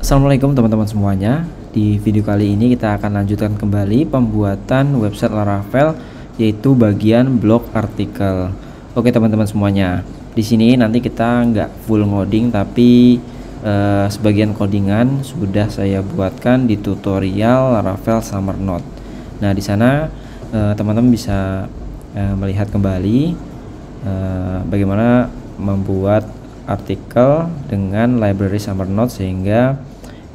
Assalamualaikum teman-teman semuanya. Di video kali ini kita akan lanjutkan kembali pembuatan website Laravel, yaitu bagian blog artikel. Oke teman-teman semuanya, di sini nanti kita nggak full ngoding, tapi sebagian codingan sudah saya buatkan di tutorial Laravel Summer Note. Nah di sana teman-teman bisa melihat kembali bagaimana membuat artikel dengan library Summer Note, sehingga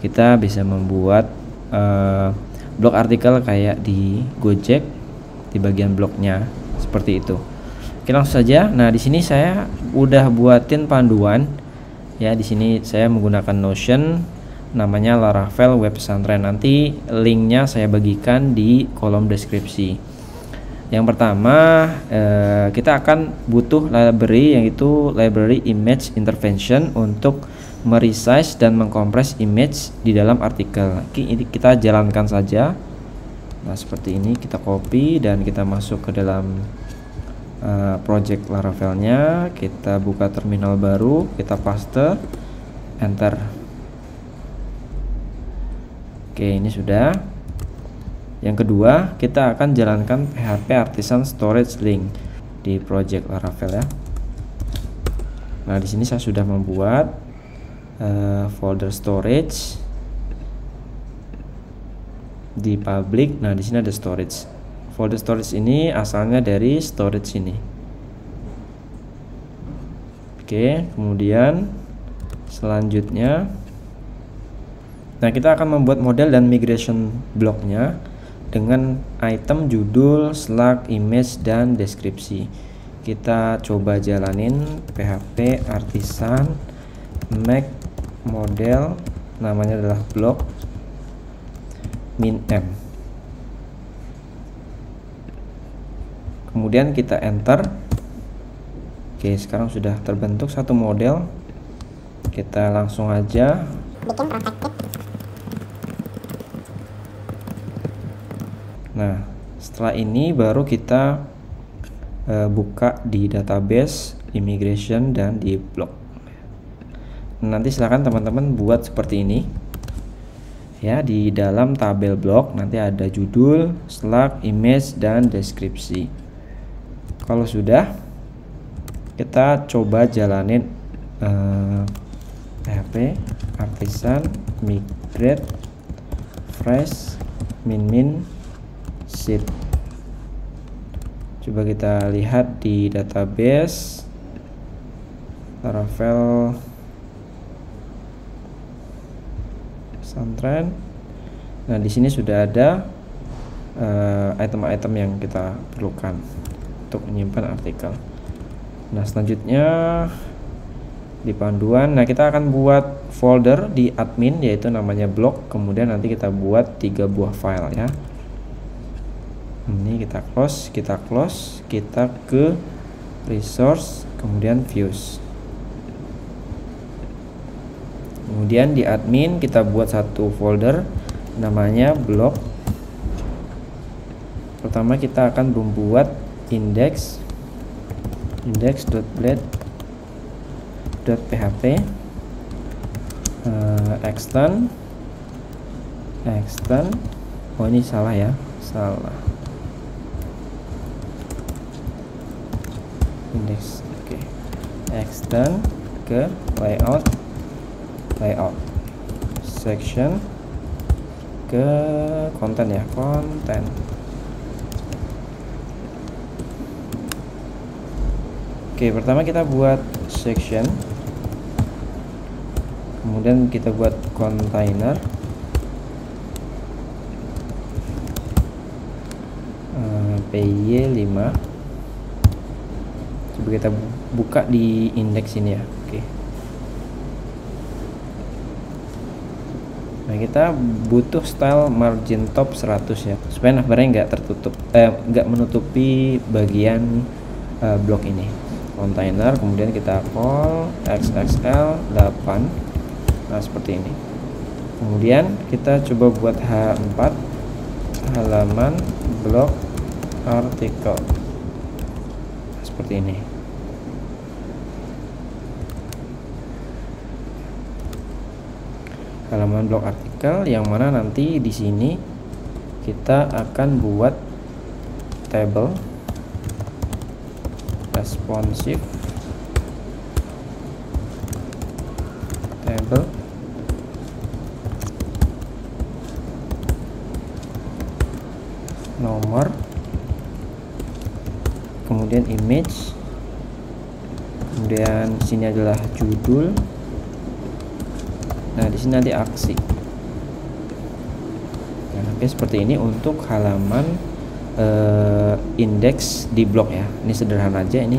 kita bisa membuat blog artikel kayak di Gojek di bagian blognya seperti itu. Oke, langsung saja. Nah di sini saya udah buatin panduan ya. Di sini saya menggunakan Notion, namanya Laravel Web Pesantren. Nanti linknya saya bagikan di kolom deskripsi. Yang pertama kita akan butuh library, yaitu library image intervention untuk meresize dan mengkompres image di dalam artikel. Ini kita jalankan saja. Nah seperti ini, kita copy dan kita masuk ke dalam project Laravelnya. Kita buka terminal baru, kita paste, enter. Oke, ini sudah. Yang kedua, kita akan jalankan PHP Artisan Storage Link di project Laravel ya. Nah di sini saya sudah membuat folder storage di public. Nah di sini ada storage. Folder storage ini asalnya dari storage ini. Oke, kemudian selanjutnya, nah kita akan membuat model dan migration blocknya dengan item, judul, slug, image, dan deskripsi. Kita coba jalanin PHP Artisan make model, namanya adalah blog min m. Kemudian kita enter. Oke, sekarang sudah terbentuk satu model. Kita langsung aja bikin protected. Nah setelah ini baru kita buka di database, immigration, dan di blog. Nanti silakan teman-teman buat seperti ini ya. Di dalam tabel blog nanti ada judul, slug, image, dan deskripsi. Kalau sudah, kita coba jalanin PHP Artisan migrate fresh min sheet. Coba kita lihat di database Laravel Pesantren. Nah di sini sudah ada item-item yang kita perlukan untuk menyimpan artikel. Nah selanjutnya di panduan, nah kita akan buat folder di admin, yaitu namanya blog. Kemudian nanti kita buat 3 buah file ya. Ini kita close, kita ke resource, kemudian views. Kemudian di admin kita buat satu folder namanya blog. Pertama kita akan membuat index.blade.php, extend. Oh ini salah ya, salah. Index, oke. Extend ke layout section ke konten ya, konten. Oke, pertama kita buat section, kemudian kita buat container, py5. Coba kita buka di indeks ini ya. Oke. Nah kita butuh style margin top 100 ya, supaya navbarnya nggak tertutup, nggak menutupi bagian blok ini. Container, kemudian kita call xxl 8. Nah seperti ini. Kemudian kita coba buat h4, halaman blog artikel, seperti ini. halaman blog artikel, yang mana nanti di sini kita akan buat table responsive table nomor, kemudian image, kemudian di sini adalah judul. Nah, di sini nanti aksi. Nah, oke, seperti ini untuk halaman indeks di blog ya. Ini sederhana aja, ini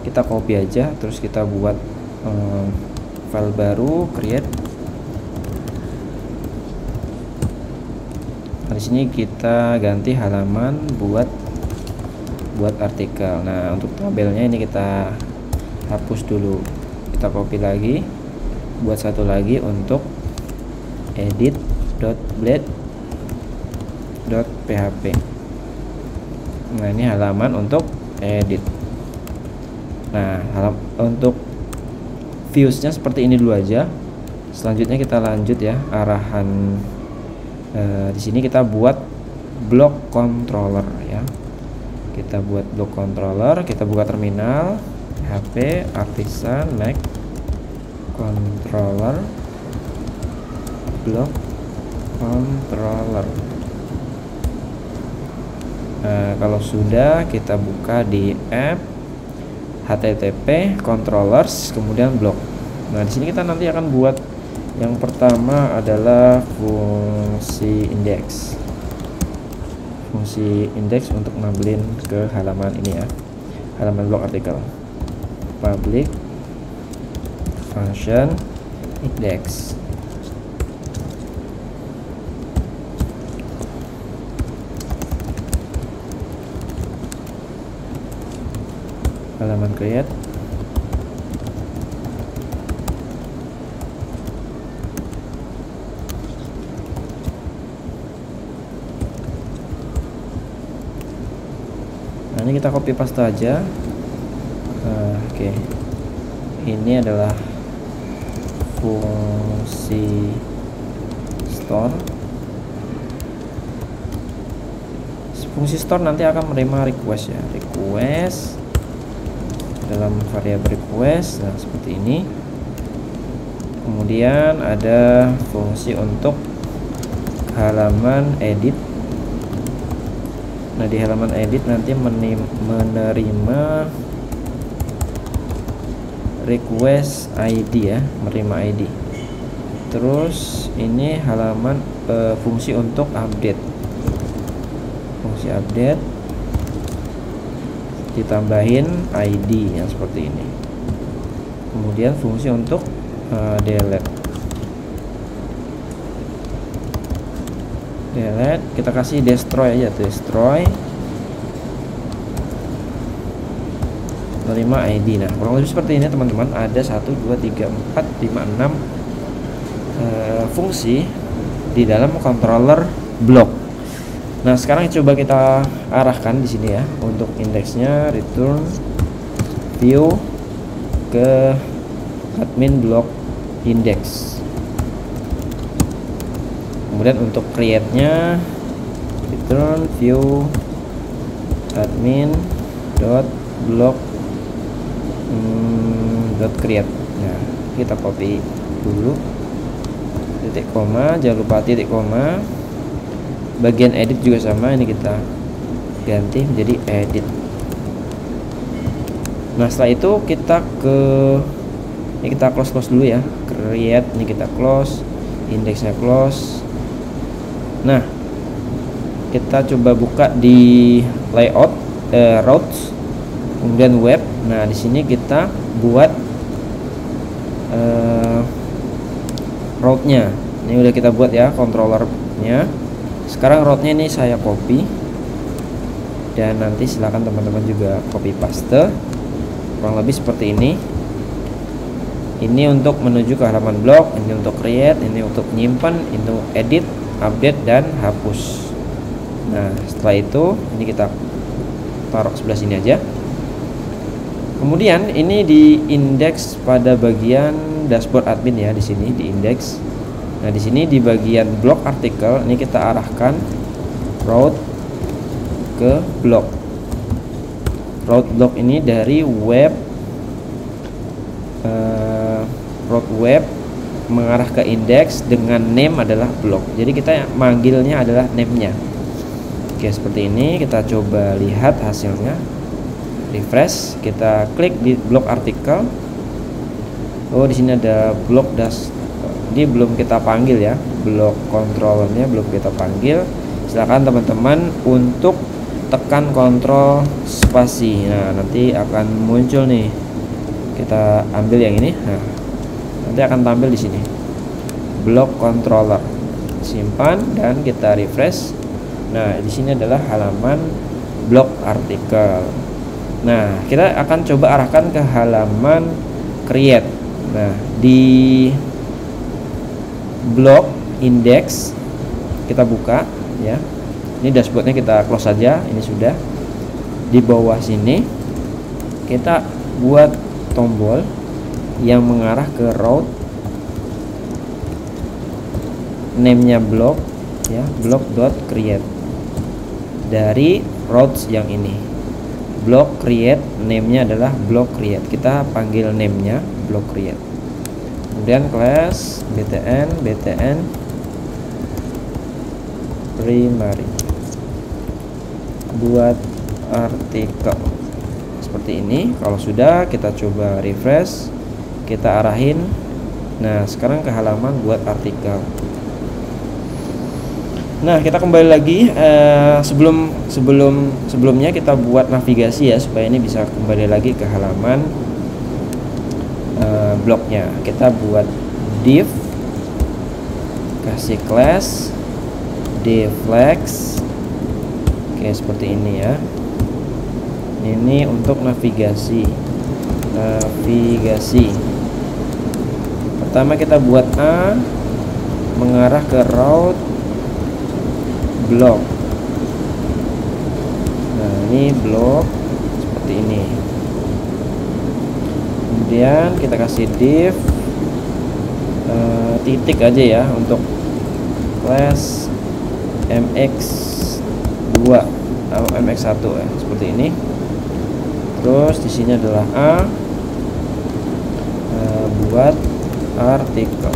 kita copy aja, terus kita buat file baru, create. Nah, di sini kita ganti halaman buat artikel. Nah, untuk tabelnya ini kita hapus dulu, kita copy lagi, buat satu lagi untuk edit.blade.php. Nah, ini halaman untuk edit. Nah, untuk viewsnya seperti ini dulu aja. Selanjutnya kita lanjut ya, arahan di sini kita buat block controller ya. Kita buat block controller, kita buka terminal, HP, Artisan, Mac, controller, block controller. Nah, kalau sudah, kita buka di app, http controllers, kemudian block. Nah, di sini kita nanti akan buat yang pertama adalah fungsi indeks. Fungsi indeks untuk ngambilin ke halaman ini ya, halaman blog artikel. Public function index. Halaman create. Nah, ini kita copy paste aja. Oke. Ini adalah fungsi store. Fungsi store nanti akan menerima request ya, request dalam variabel request. Nah, seperti ini. Kemudian ada fungsi untuk halaman edit. Nah, di halaman edit nanti menerima request ID ya, menerima ID. Terus ini halaman fungsi untuk update. Fungsi update ditambahin ID yang seperti ini. Kemudian fungsi untuk delete. Delete, kita kasih destroy aja, destroy, menerima ID. Nah, kurang lebih seperti ini teman-teman. Ada 1, 2, 3, 4, 5, 6 fungsi di dalam controller blog. Nah, sekarang coba kita arahkan di sini ya, untuk indeksnya return view ke admin blog index. Kemudian untuk create-nya return view admin blog .create. Nah, kita copy dulu titik koma, jangan lupa titik koma. Bagian edit juga sama, ini kita ganti menjadi edit. Nah, setelah itu kita ini kita close dulu ya, create, ini kita close, indeksnya close. Nah, kita coba buka di layout, routes, kemudian web. Nah, di sini kita buat route-nya. Ini udah kita buat ya, controllernya. Sekarang route-nya ini saya copy, dan nanti silakan teman-teman juga copy paste. Kurang lebih seperti ini. Ini untuk menuju ke halaman blog, ini untuk create, ini untuk nyimpan, ini untuk edit, update, dan hapus. Nah, setelah itu ini kita taruh sebelah sini aja. Kemudian ini di indeks pada bagian dashboard admin ya, di sini di indeks. Nah, di sini di bagian blok artikel ini kita arahkan route ke blok. Route blok ini dari web route web mengarah ke indeks dengan name adalah blok. Jadi kita manggilnya adalah name-nya. Oke, seperti ini. Kita coba lihat hasilnya. Refresh, kita klik di blok artikel. Oh, di sini ada blok das. Ini belum kita panggil ya, blok controllernya belum kita panggil. Silakan teman-teman untuk tekan kontrol spasi. Nah, nanti akan muncul nih. Kita ambil yang ini. Nah, nanti akan tampil di sini. Blok controller. Simpan dan kita refresh. Nah, di sini adalah halaman blok artikel. Nah, kita akan coba arahkan ke halaman create. Nah, di blok index kita buka ya. Ini dashboardnya kita close saja. Ini sudah. Di bawah sini kita buat tombol yang mengarah ke route, name-nya blok ya, blok.create. Dari routes yang ini. Blok create, name-nya adalah blok create. Kita panggil name-nya blok create. Kemudian class btn primary, buat artikel seperti ini. Kalau sudah, kita coba refresh, kita arahin. Nah, sekarang ke halaman buat artikel. Nah, kita kembali lagi. Sebelumnya kita buat navigasi ya, supaya ini bisa kembali lagi ke halaman bloknya. Kita buat div, kasih class deflex. Oke, seperti ini ya. Ini untuk navigasi. Pertama kita buat A mengarah ke route blok. Nah, ini blok seperti ini. Kemudian kita kasih div titik aja ya untuk class mx2 atau mx1 ya, seperti ini. Terus di sini adalah A buat artikel.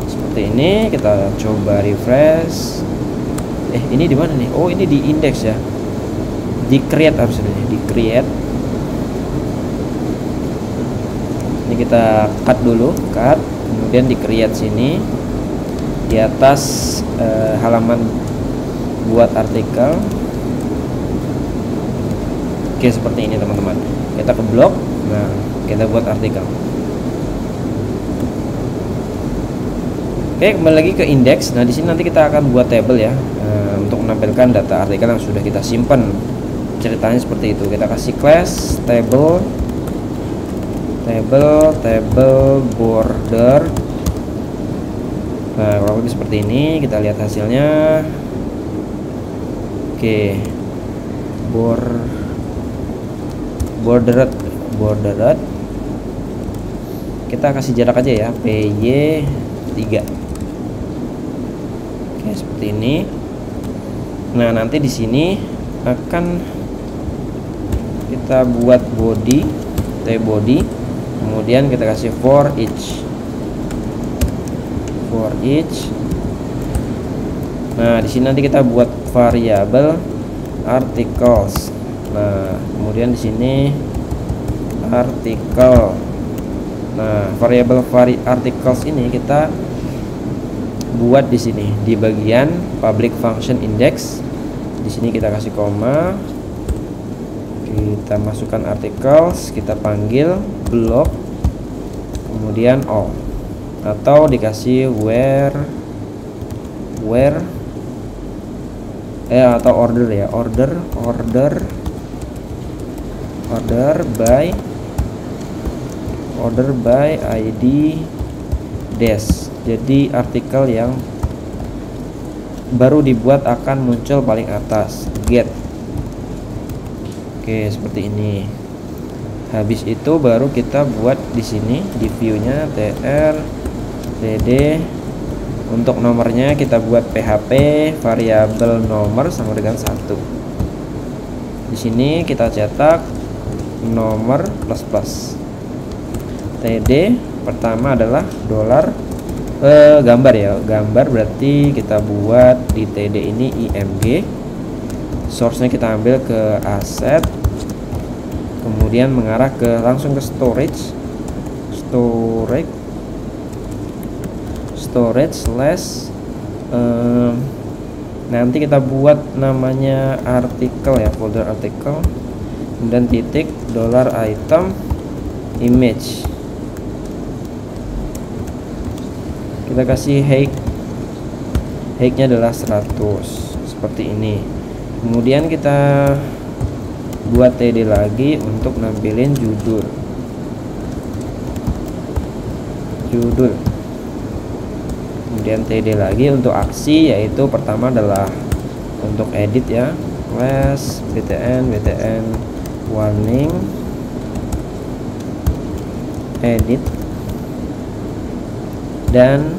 Seperti ini. Kita coba refresh. Ini di mana nih? Oh, ini di index ya. Di create harusnya, di create. Ini kita cut dulu, cut, kemudian di create sini di atas halaman buat artikel. Oke, seperti ini teman-teman. Kita ke blok. Nah, kita buat artikel. Oke, kembali lagi ke indeks. Nah, di sini nanti kita akan buat table ya, untuk menampilkan data artikel yang sudah kita simpan. Ceritanya seperti itu. Kita kasih class table border. Nah, kurang lebih seperti ini. Kita lihat hasilnya. Oke, bordered. Kita kasih jarak aja ya, PY3. Oke, seperti ini. Nah, nanti di sini akan kita buat body, body. Kemudian kita kasih for each. Nah, di sini nanti kita buat variabel articles. Nah, kemudian di sini artikel. Nah, variabel articles ini kita buat di sini di bagian public function index. Di sini kita kasih koma. Kita masukkan articles, kita panggil blok, kemudian all, atau dikasih where atau order ya, order by ID dash. Jadi artikel yang baru dibuat akan muncul paling atas, get. Oke, seperti ini. Habis itu baru kita buat di sini di view-nya tr dd Untuk nomornya kita buat PHP variabel nomor sama dengan 1. Di sini kita cetak nomor plus. TD pertama adalah dolar gambar ya. Gambar berarti kita buat di TD ini IMG. Source-nya kita ambil ke aset. Kemudian mengarah ke langsung ke storage slash nanti kita buat namanya artikel ya, folder artikel, dan titik dollar item image. Kita kasih height-nya adalah 100 seperti ini. Kemudian kita buat TD lagi untuk nampilin judul. Kemudian TD lagi untuk aksi, yaitu pertama adalah untuk edit ya, class btn warning edit, dan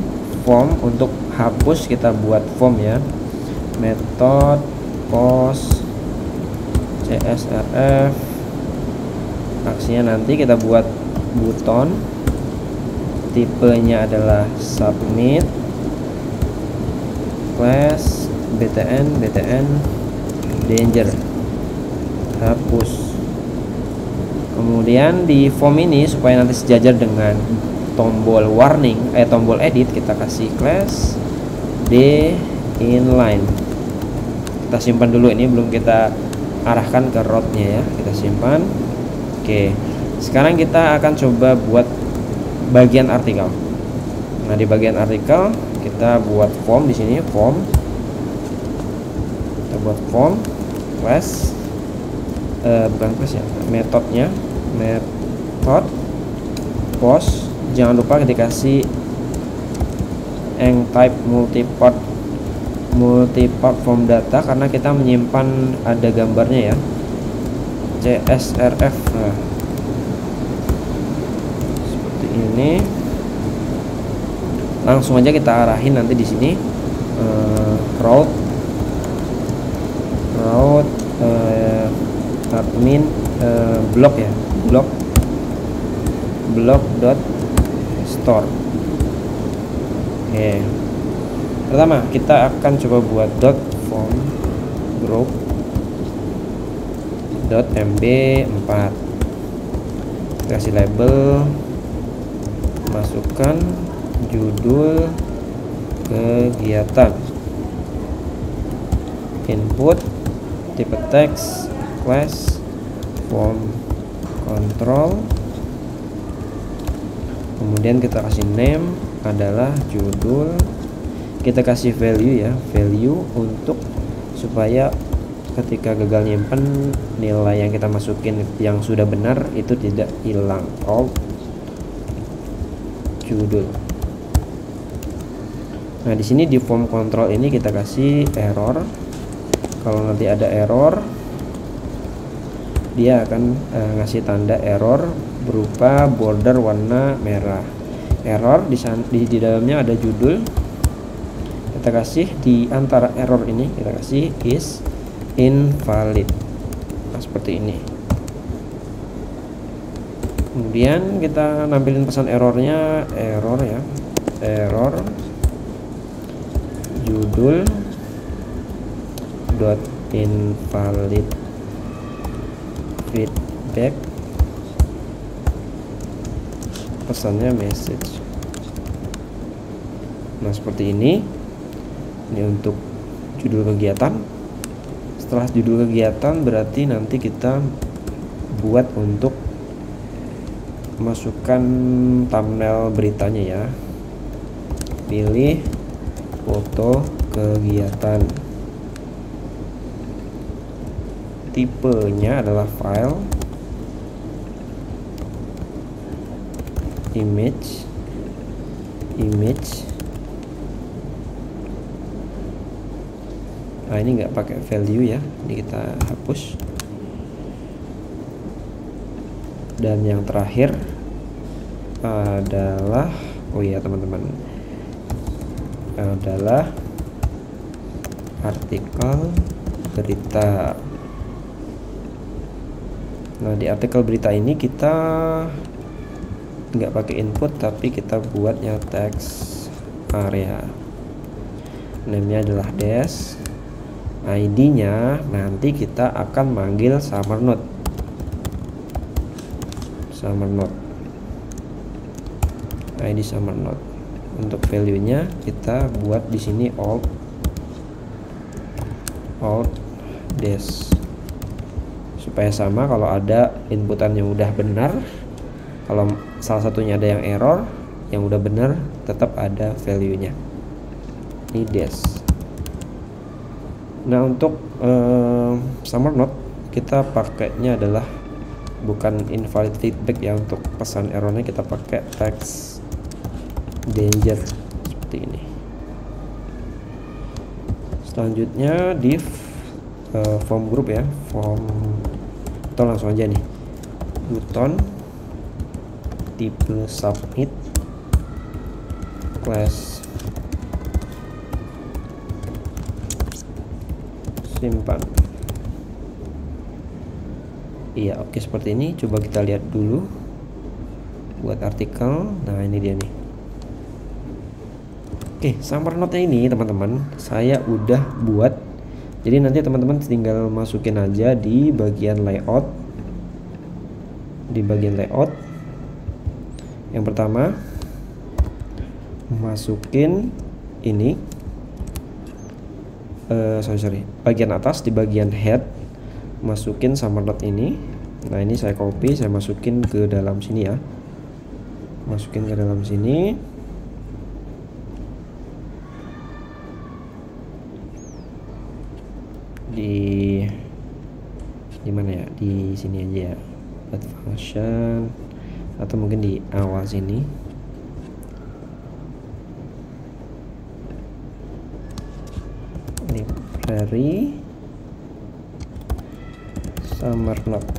form untuk hapus kita buat form ya, method post CSRF. Aksinya nanti kita buat button, tipenya adalah submit, class btn danger, hapus. Kemudian di form ini supaya nanti sejajar dengan tombol warning tombol edit, kita kasih class d inline. Kita simpan dulu, ini belum kita arahkan ke rootnya ya, kita simpan. Oke, sekarang kita akan coba buat bagian artikel. Nah, di bagian artikel kita buat form. Di sini form, kita buat form class bukan class ya, metodenya method post. Jangan lupa dikasih type multipart form data karena kita menyimpan ada gambarnya ya, CSRF. Nah, seperti ini. Langsung aja kita arahin nanti di sini route admin blog ya, blog dot store. Oke, pertama kita akan coba buat .form group .mb4. Kasih label, masukkan judul kegiatan, input tipe teks, class form control. Kemudian kita kasih name adalah judul, kita kasih value ya, value untuk supaya ketika gagal nyimpen nilai yang kita masukin yang sudah benar itu tidak hilang. Judul. Nah, di sini di form control ini kita kasih error. Kalau nanti ada error, dia akan ngasih tanda error berupa border warna merah. Error di dalamnya ada judul. Kita kasih di antara error ini kita kasih is invalid. Nah, seperti ini. Kemudian kita nampilin pesan errornya, error ya, error judul dot invalid feedback, pesannya message. Nah, seperti ini. Ini untuk judul kegiatan. Setelah judul kegiatan berarti nanti kita buat untuk masukkan thumbnail beritanya ya. Pilih foto kegiatan, tipenya adalah file, image. Nah, ini nggak pakai value ya, ini kita hapus. Dan yang terakhir adalah, oh iya teman-teman, adalah artikel berita. Nah, di artikel berita ini kita nggak pakai input, tapi kita buatnya text area. Name-nya adalah des. ID-nya nanti kita akan manggil summer node. ID summer node. Untuk value-nya kita buat di sini old des, supaya sama. Kalau ada inputan yang udah benar, kalau salah satunya ada yang error, yang udah benar tetap ada value-nya. Ini des. Nah, untuk summer node kita pakainya adalah bukan invalid feedback ya. Untuk pesan errornya kita pakai text danger seperti ini. Selanjutnya div form group ya, form, atau langsung aja nih, button tipe submit class simpan. Iya, oke, seperti ini. Coba kita lihat dulu buat artikel. Nah, ini dia nih. Oke, summer node-nya ini teman-teman saya udah buat. Jadi nanti teman-teman tinggal masukin aja di bagian layout. Di bagian layout yang pertama, masukin ini bagian atas, di bagian head masukin summer node ini. Nah, ini saya copy, saya masukin ke dalam sini ya, masukin ke dalam sini. Di mana ya, di sini aja ya, add function, atau mungkin di awal sini. Library summer node.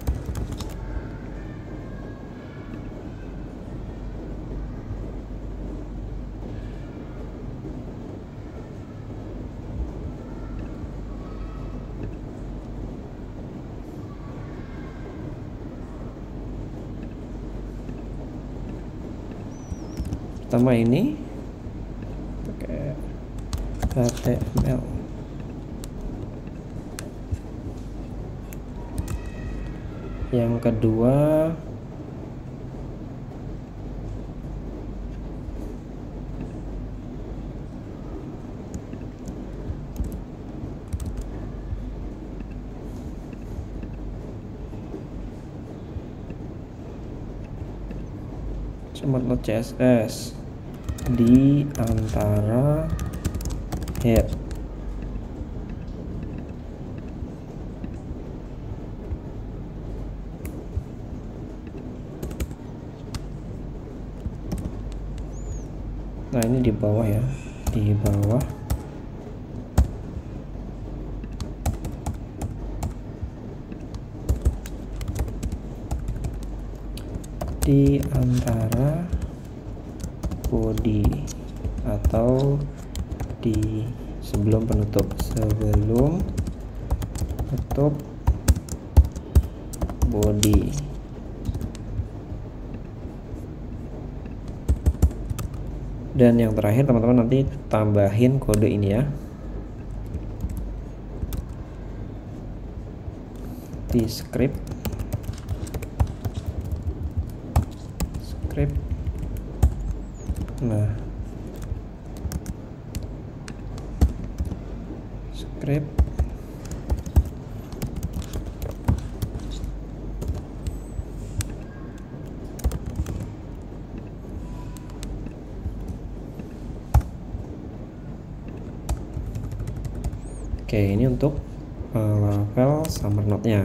Pertama ini pakai HTML. Yang kedua summer node CSS di antara head. Nah, ini di bawah ya, di bawah. Di antara body atau di sebelum penutup, body. Dan yang terakhir teman-teman nanti tambahin kode ini ya, di script. Nah, script oke, ini untuk Laravel summer node-nya.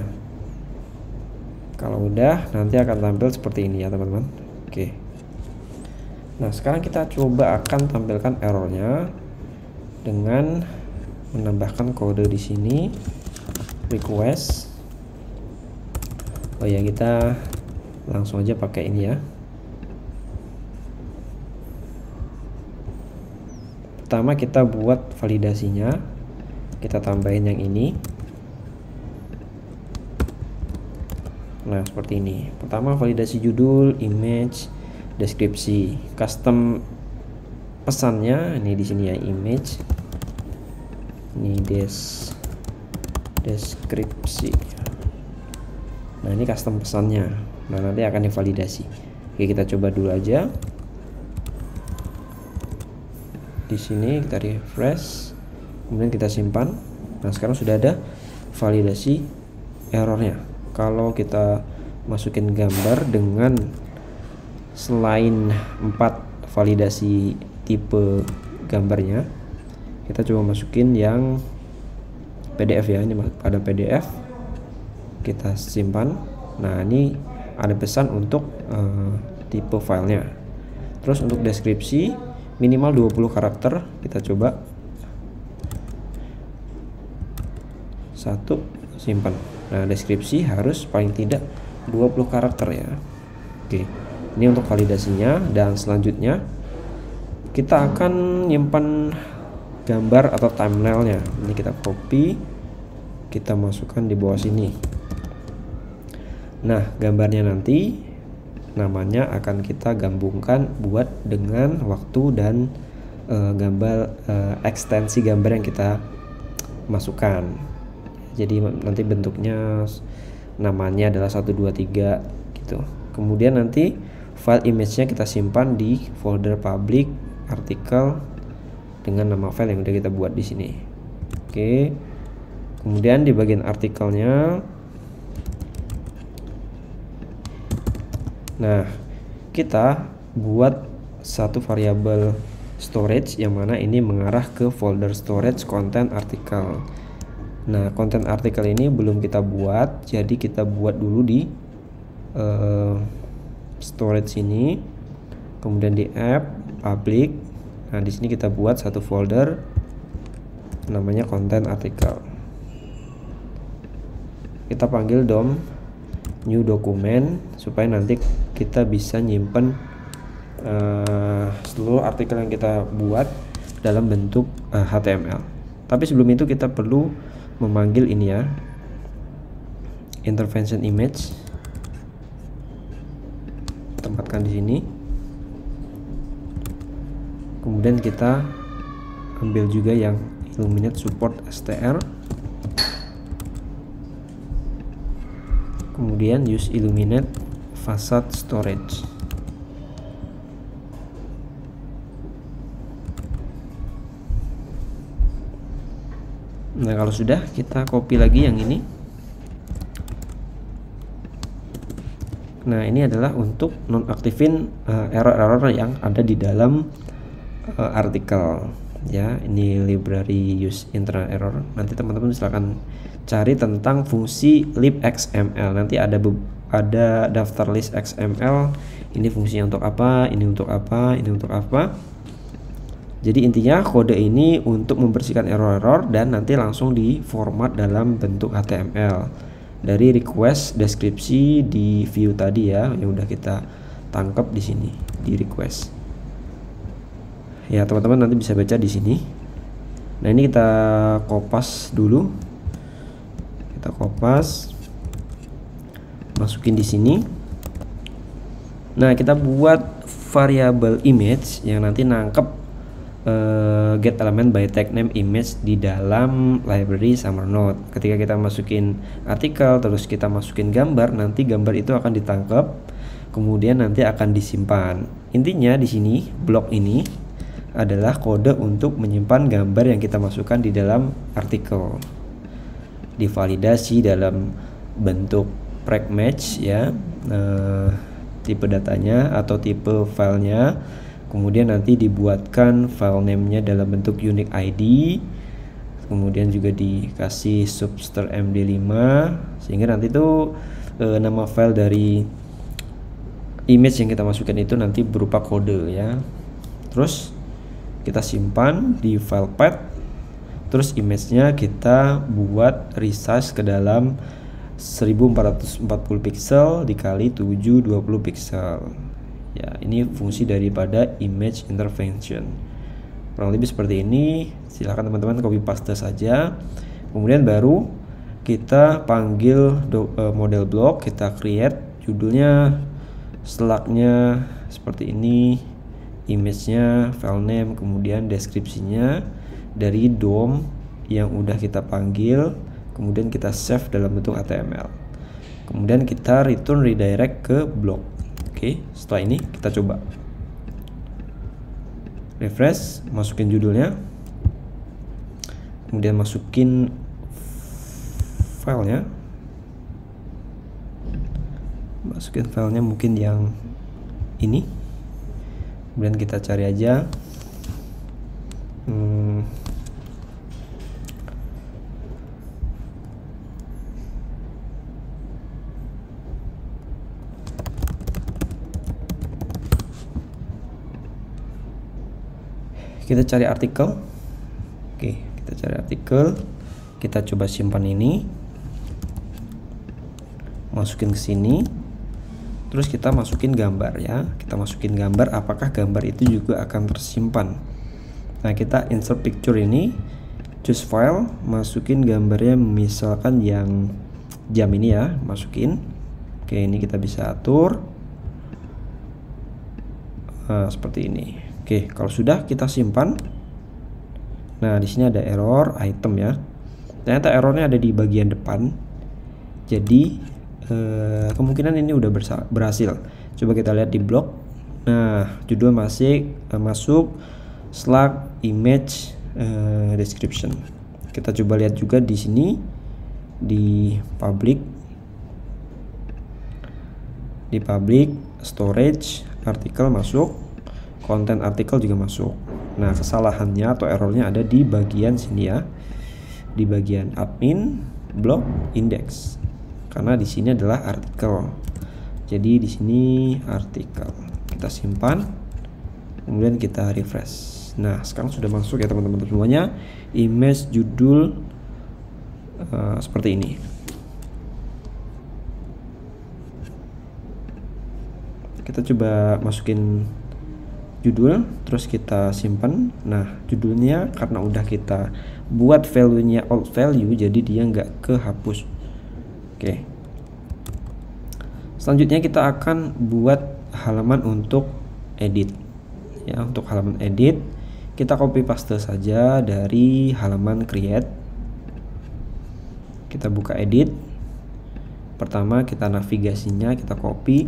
Kalau udah, nanti akan tampil seperti ini ya teman-teman. Oke. Nah, sekarang kita coba akan tampilkan errornya dengan menambahkan kode di sini, request. Oh ya, kita langsung aja pakai ini ya. pertama kita buat validasinya, kita tambahin yang ini. Nah, seperti ini. Pertama validasi judul, image, deskripsi. Custom pesannya ini di sini ya, image. Ini deskripsi. Nah, ini custom pesannya. Nah, nanti akan divalidasi. Oke, kita coba dulu aja. Di sini kita refresh, kemudian kita simpan. Nah, sekarang sudah ada validasi errornya. Kalau kita masukin gambar dengan selain 4 validasi tipe gambarnya, kita coba masukin yang PDF ya. Ini pada PDF, kita simpan. Nah, ini ada pesan untuk tipe filenya. Terus untuk deskripsi minimal 20 karakter, kita coba 1, simpan. Nah, deskripsi harus paling tidak 20 karakter ya. Oke, ini untuk validasinya. Dan selanjutnya kita akan nyimpan gambar atau thumbnailnya. Ini kita copy, kita masukkan di bawah sini. Nah, gambarnya nanti namanya akan kita gabungkan buat dengan waktu dan gambar ekstensi gambar yang kita masukkan. Jadi nanti bentuknya namanya adalah 1, 2, 3 gitu. Kemudian nanti file image-nya kita simpan di folder public artikel dengan nama file yang udah kita buat di sini. Oke. Kemudian di bagian artikelnya, nah, kita buat satu variabel storage yang mana ini mengarah ke folder storage content artikel. Nah, konten artikel ini belum kita buat, jadi kita buat dulu di storage ini, kemudian di app public. Nah, di sini kita buat satu folder namanya konten artikel. Kita panggil dom new document supaya nanti kita bisa nyimpen seluruh artikel yang kita buat dalam bentuk HTML. Tapi sebelum itu kita perlu memanggil ini ya, intervention image. Tempatkan di sini. Kemudian kita ambil juga yang illuminate support str. Kemudian use illuminate facade storage. Nah, kalau sudah, kita copy lagi yang ini. Nah, ini adalah untuk nonaktifin error-error yang ada di dalam artikel ya. Ini library use internal error. Nanti teman-teman silahkan cari tentang fungsi libxml. Nanti ada daftar list XML. Ini fungsinya untuk apa, ini untuk apa, ini untuk apa. Jadi intinya kode ini untuk membersihkan error-error dan nanti langsung diformat dalam bentuk HTML dari request deskripsi di view tadi ya, yang udah kita tangkap di sini di request. Ya, teman-teman nanti bisa baca di sini. Nah, ini kita kopas dulu. Kita kopas, masukin di sini. Nah, kita buat variabel image yang nanti nangkep get element by tag name image di dalam library SummerNode. Ketika kita masukin artikel terus kita masukin gambar, nanti gambar itu akan ditangkap, kemudian nanti akan disimpan. Intinya di sini blok ini adalah kode untuk menyimpan gambar yang kita masukkan di dalam artikel. Divalidasi dalam bentuk preg match ya, tipe datanya atau tipe filenya. Kemudian nanti dibuatkan file name-nya dalam bentuk unique ID. Kemudian juga dikasih substr md5 sehingga nanti tuh nama file dari image yang kita masukkan itu nanti berupa kode ya. Terus kita simpan di file path. Terus image-nya kita buat resize ke dalam 1440 pixel dikali 720 pixel. Ya, ini fungsi daripada image intervention. kurang lebih seperti ini. Silahkan teman-teman copy paste saja. Kemudian baru kita panggil model blok, kita create judulnya, slugnya seperti ini, image-nya, file name, kemudian deskripsinya dari DOM yang udah kita panggil, kemudian kita save dalam bentuk HTML. Kemudian kita return redirect ke blog. Oke, setelah ini kita coba refresh, masukin judulnya, kemudian masukin filenya, mungkin yang ini. Kemudian kita cari aja kita cari artikel. Oke, kita cari artikel, kita coba simpan ini, masukin ke sini, terus kita masukin gambar ya. Kita masukin gambar, apakah gambar itu juga akan tersimpan. Nah, kita insert picture ini, choose file, masukin gambarnya, misalkan yang jam ini ya, masukin. Oke, ini kita bisa atur seperti ini. Oke, kalau sudah kita simpan. Nah, di sini ada error item ya. Ternyata errornya ada di bagian depan. Jadi kemungkinan ini udah berhasil. Coba kita lihat di blog. Nah, judul masuk slug image description. Kita coba lihat juga di sini di public storage artikel masuk, konten artikel juga masuk. Nah, kesalahannya atau errornya ada di bagian sini ya, di bagian admin blog index, karena di sini adalah artikel. Jadi di sini artikel. Kita simpan, kemudian kita refresh. Nah, sekarang sudah masuk ya teman-teman semuanya, image judul seperti ini. Kita coba masukin judul, terus kita simpan. Nah, judulnya karena udah kita buat value-nya old value, jadi dia nggak kehapus. Oke. Selanjutnya kita akan buat halaman untuk edit. Ya, untuk halaman edit kita copy paste saja dari halaman create. Kita buka edit. Pertama kita navigasinya kita copy,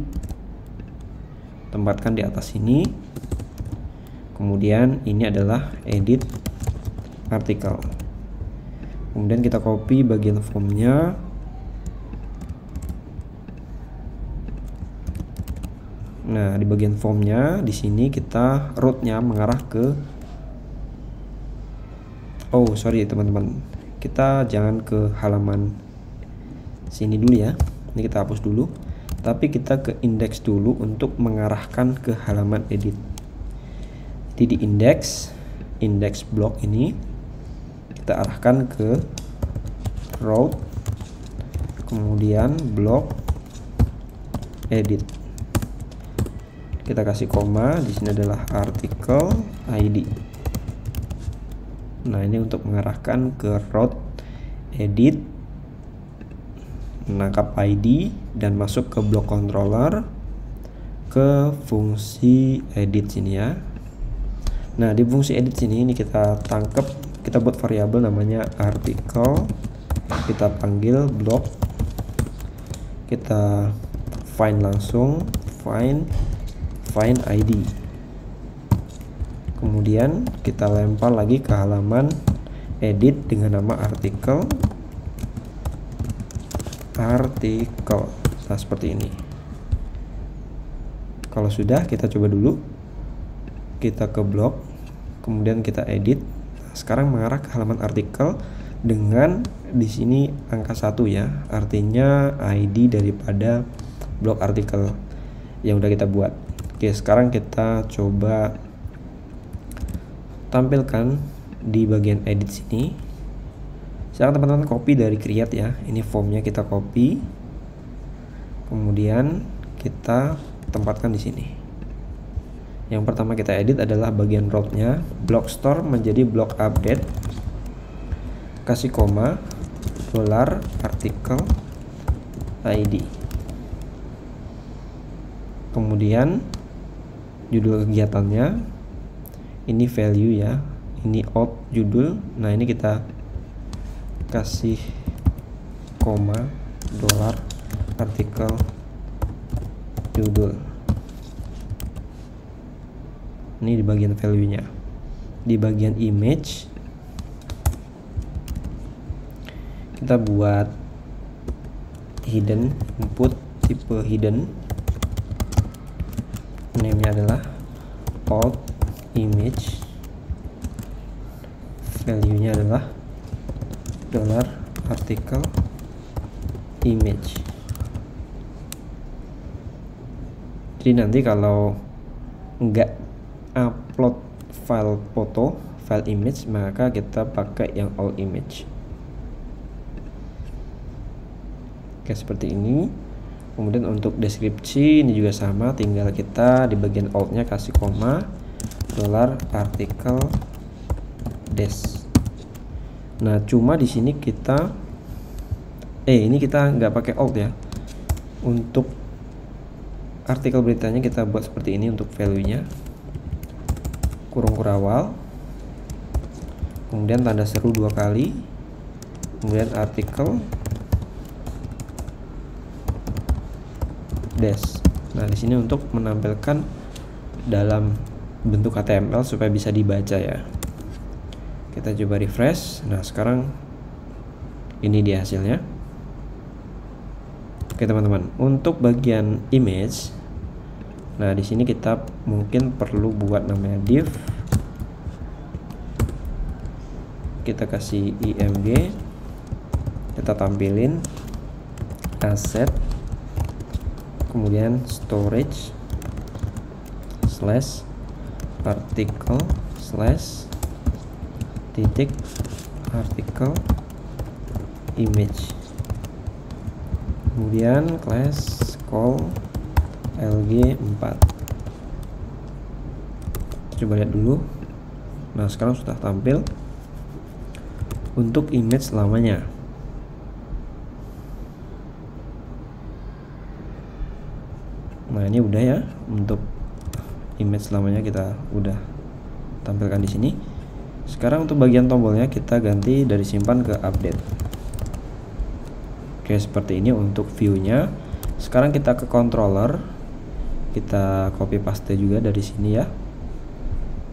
tempatkan di atas sini. Kemudian ini adalah edit artikel. Kemudian kita copy bagian formnya. Nah, di bagian formnya di sini kita rootnya mengarah ke, teman-teman, kita jangan ke halaman sini dulu ya. Ini kita hapus dulu. Tapi kita ke index dulu untuk mengarahkan ke halaman edit. Jadi di index block ini kita arahkan ke root, kemudian block edit. Kita kasih koma, di sini adalah artikel ID. Nah, ini untuk mengarahkan ke root edit, menangkap ID dan masuk ke block controller, ke fungsi edit sini ya. Nah, di fungsi edit sini ini kita tangkap, kita buat variabel namanya artikel, kita panggil block, kita find langsung, find ID. Kemudian kita lempar lagi ke halaman edit dengan nama artikel. Nah, seperti ini. Kalau sudah, kita coba dulu. Kita ke blog, kemudian kita edit. Nah, sekarang mengarah ke halaman artikel dengan di sini angka 1 ya, artinya ID daripada blog artikel yang udah kita buat. Oke, sekarang kita coba tampilkan di bagian edit sini. Sekarang teman-teman copy dari create ya. Ini formnya kita copy, kemudian kita tempatkan di sini. Yang pertama kita edit adalah bagian root-nya, block store menjadi block update, kasih koma, $article ID. Kemudian judul kegiatannya, ini value ya, ini out judul. Nah ini kita kasih koma, $article judul. Ini di bagian value-nya. Di bagian image kita buat hidden input tipe hidden. Name-nya adalah alt image. Value-nya adalah $article image. Jadi nanti kalau nggak upload file foto, file image, maka kita pakai yang all image. Oke, seperti ini. Kemudian untuk deskripsi ini juga sama, tinggal kita di bagian alt-nya kasih koma, $article des. Nah, cuma di sini kita ini kita nggak pakai alt ya. Untuk artikel beritanya kita buat seperti ini untuk value-nya. Kurung kurawal, kemudian tanda seru 2 kali, kemudian artikel dash. Nah di sini untuk menampilkan dalam bentuk HTML supaya bisa dibaca ya. Kita coba refresh. Nah sekarang ini dia hasilnya. Oke teman-teman, untuk bagian image, nah di sini kita mungkin perlu buat namanya div. Kita kasih img, kita tampilin asset, kemudian storage slash article slash titik article image, kemudian class call lg4. Coba lihat dulu. Nah sekarang sudah tampil untuk image lamanya. Nah ini udah ya, untuk image lamanya kita udah tampilkan di sini. Sekarang untuk bagian tombolnya kita ganti dari simpan ke update. Oke seperti ini untuk view-nya. Sekarang kita ke controller, kita copy paste juga dari sini ya.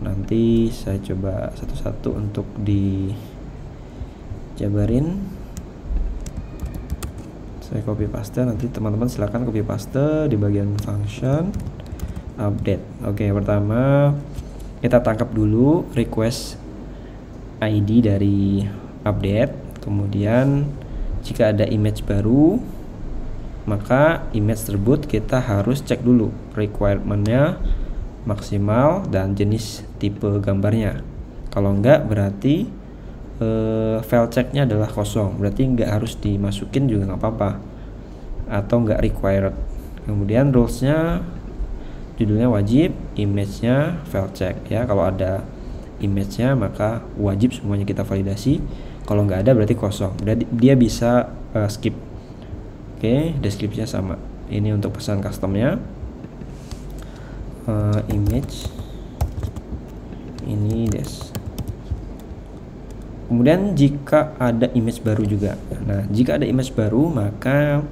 Nanti saya coba satu-satu untuk dijabarin. Saya copy paste, nanti teman-teman silahkan copy paste di bagian function update. Oke, pertama kita tangkap dulu request ID dari update. Kemudian jika ada image baru, maka image tersebut kita harus cek dulu requirement-nya maksimal dan jenis tipe gambarnya. Kalau enggak berarti file checknya adalah kosong, berarti nggak harus dimasukin juga nggak apa-apa, atau nggak required. Kemudian rulesnya, judulnya wajib, image-nya file check ya. Kalau ada image-nya maka wajib semuanya kita validasi. Kalau nggak ada berarti kosong, berarti dia bisa skip. Oke, deskripsinya sama. Ini untuk pesan customnya, image ini des. Kemudian jika ada image baru juga. Nah, jika ada image baru maka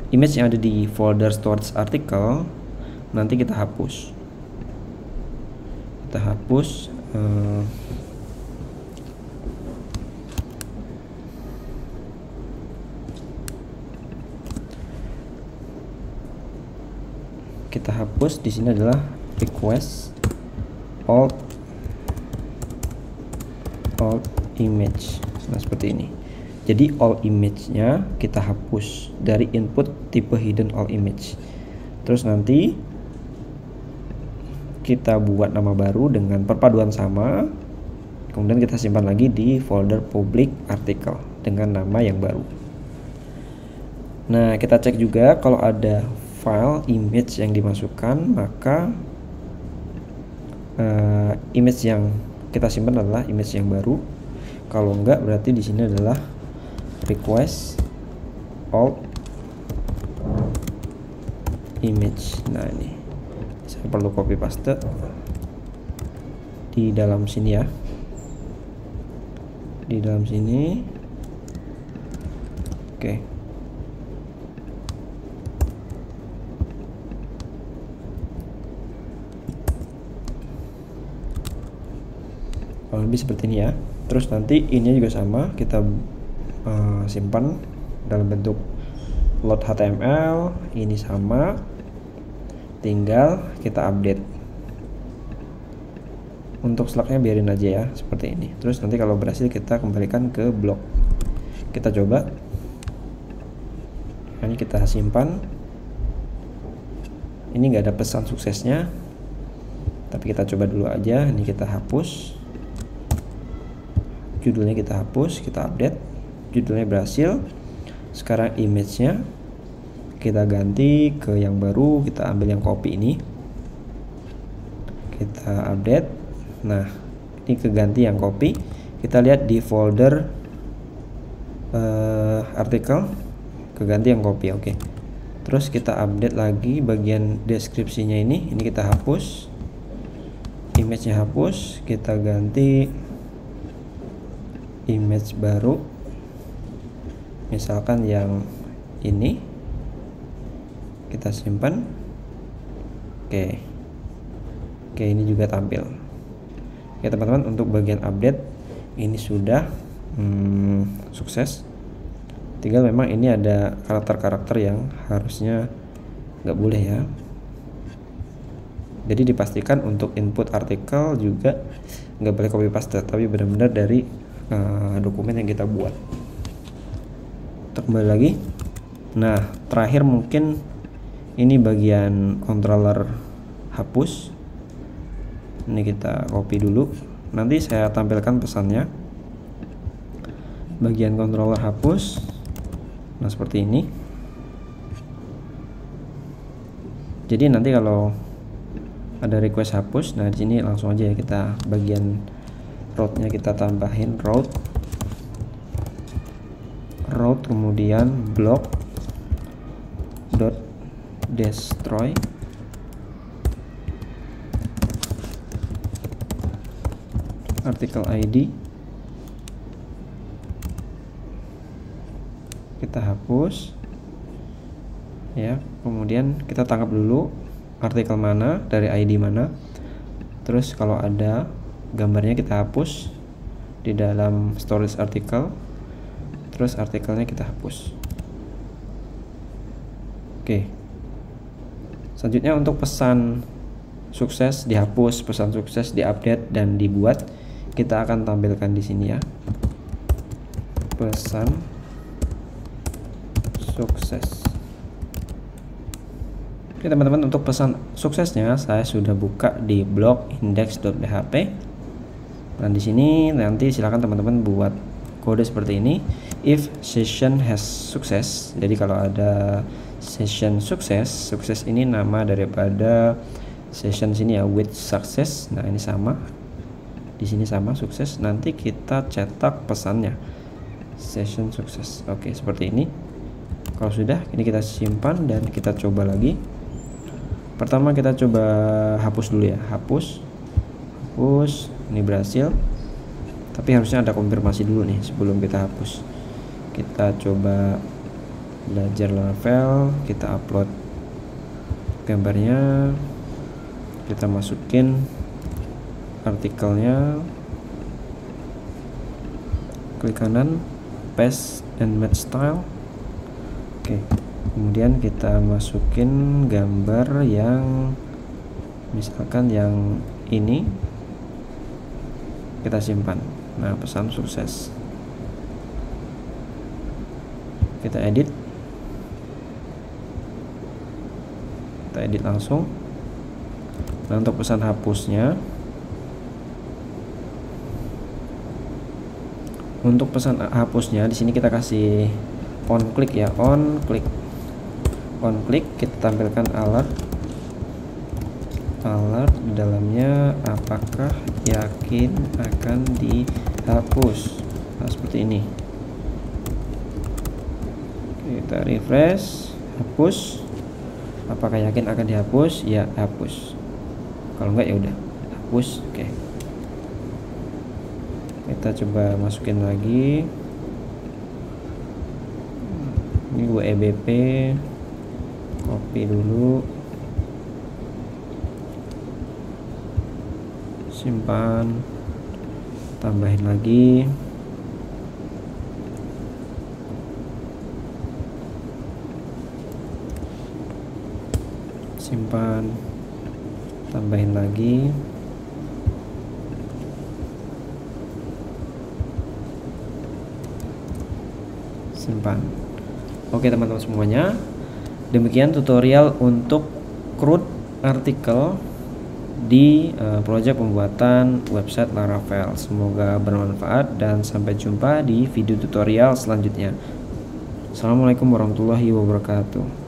image yang ada di folder storage article nanti kita hapus. Kita hapus di sini adalah request alt image. Nah seperti ini. Jadi all image-nya kita hapus dari input tipe hidden all image. Terus nanti kita buat nama baru dengan perpaduan sama. Kemudian kita simpan lagi di folder public article dengan nama yang baru. Nah kita cek juga kalau ada file image yang dimasukkan, maka image yang kita simpan adalah image yang baru. Kalau enggak, berarti di sini adalah request all image. Nah, ini saya perlu copy paste di dalam sini ya, di dalam sini. Oke. Kalau lebih seperti ini ya. Terus nanti ini juga sama, kita simpan dalam bentuk load HTML. Ini sama, tinggal kita update. Untuk slugnya biarin aja ya, seperti ini. Terus nanti kalau berhasil kita kembalikan ke blog. Kita coba. Ini kita simpan. Ini nggak ada pesan suksesnya, tapi kita coba dulu aja. Ini kita hapus, judulnya kita hapus, kita update, judulnya berhasil. Sekarang image-nya kita ganti ke yang baru, kita ambil yang copy ini, kita update. Nah, ini keganti yang copy. Kita lihat di folder artikel, keganti yang copy. Oke. Terus kita update lagi bagian deskripsinya ini kita hapus, image-nya hapus, kita ganti image baru, misalkan yang ini, kita simpan. Oke, ini juga tampil. Oke teman-teman, untuk bagian update ini sudah sukses. Tinggal memang ini ada karakter-karakter yang harusnya nggak boleh ya. Jadi dipastikan untuk input artikel juga nggak boleh copy paste, tapi benar-benar dari dokumen yang kita buat. Kita kembali lagi. Nah, terakhir mungkin ini bagian controller hapus. Ini kita copy dulu. Nanti saya tampilkan pesannya. Bagian controller hapus. Nah, seperti ini. Jadi nanti kalau ada request hapus, nah di sini langsung aja ya, kita bagian route-nya kita tambahin route, kemudian block dot destroy article ID, kita hapus ya. Kemudian kita tangkap dulu artikel mana, dari ID mana. Terus kalau ada gambarnya kita hapus di dalam storage artikel, terus artikelnya kita hapus. Oke, selanjutnya untuk pesan sukses dihapus, pesan sukses diupdate dan dibuat, kita akan tampilkan di sini ya, pesan sukses. Oke teman-teman, untuk pesan suksesnya saya sudah buka di blog index.php. Nah, di sini nanti silakan teman-teman buat kode seperti ini. If session has success. Jadi kalau ada session sukses, sukses ini nama daripada session sini ya, with success. Nah, ini sama. Di sini sama sukses. Nanti kita cetak pesannya. Session sukses. Oke, seperti ini. Kalau sudah, ini kita simpan dan kita coba lagi. Pertama kita coba hapus dulu ya. Hapus. Ini berhasil, tapi harusnya ada konfirmasi dulu nih sebelum kita hapus. Kita coba belajar Laravel, kita upload gambarnya, kita masukin artikelnya, klik kanan, paste and match style. Oke, kemudian kita masukin gambar yang misalkan yang ini, kita simpan. Nah, pesan sukses, kita edit langsung. Nah, untuk pesan hapusnya, di sini kita kasih on click ya, on click. on click, kita tampilkan alert di dalamnya, apakah yakin akan dihapus. Nah, seperti ini. Kita refresh, hapus. Apakah yakin akan dihapus? Ya, hapus. Kalau enggak ya udah hapus. Oke. Kita coba masukin lagi. Ini gue EBP, copy dulu, simpan, tambahin lagi, simpan, tambahin lagi, simpan. Oke teman-teman semuanya, demikian tutorial untuk CRUD artikel di proyek pembuatan website Laravel. Semoga bermanfaat dan sampai jumpa di video tutorial selanjutnya. Assalamualaikum warahmatullahi wabarakatuh.